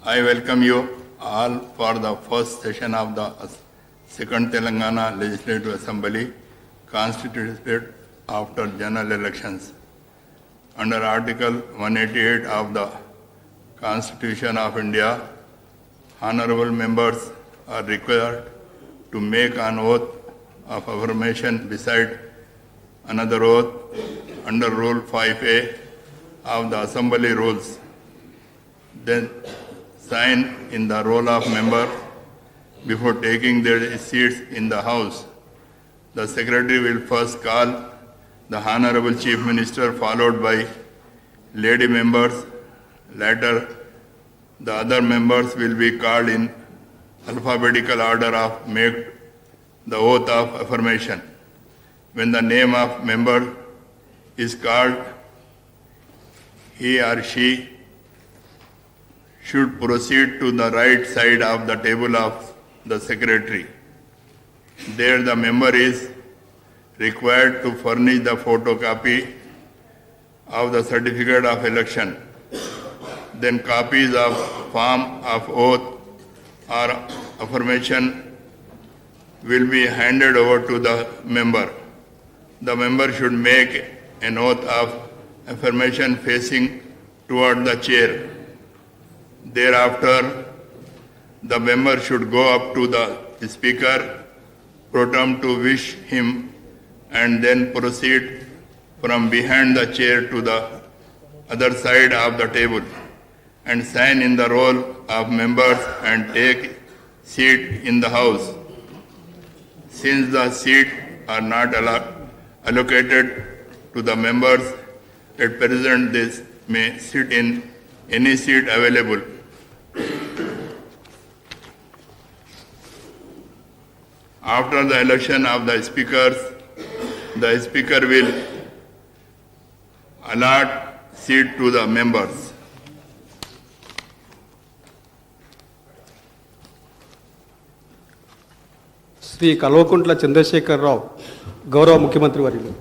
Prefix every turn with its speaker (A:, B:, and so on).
A: I welcome you all for the first session of the Second Telangana Legislative Assembly constituted after general elections. Under Article 188 of the Constitution of India, honorable members are required to make an oath of affirmation beside another oath under Rule 5A of the Assembly Rules. Then sign in the roll of member before taking their seats in the House. The Secretary will first call the Honorable Chief Minister, followed by lady members. Later, the other members will be called in alphabetical order of make the oath of affirmation. When the name of member is called, he or she should proceed to the right side of the table of the Secretary. There the member is required to furnish the photocopy of the certificate of election. Then copies of form of oath or affirmation will be handed over to the member. The member should make an oath of affirmation facing toward the chair. Thereafter, the member should go up to the Speaker Protem to wish him and then proceed from behind the chair to the other side of the table and sign in the roll of members and take seat in the House. Since the seats are not allocated to the members at present, they may sit in any seat available. After the election of the speakers, the Speaker will allot seat to the members.
B: Shri Kalvakuntla Chandrasekhar రావు గౌరవ ముఖ్యమంత్రి వర్యులు.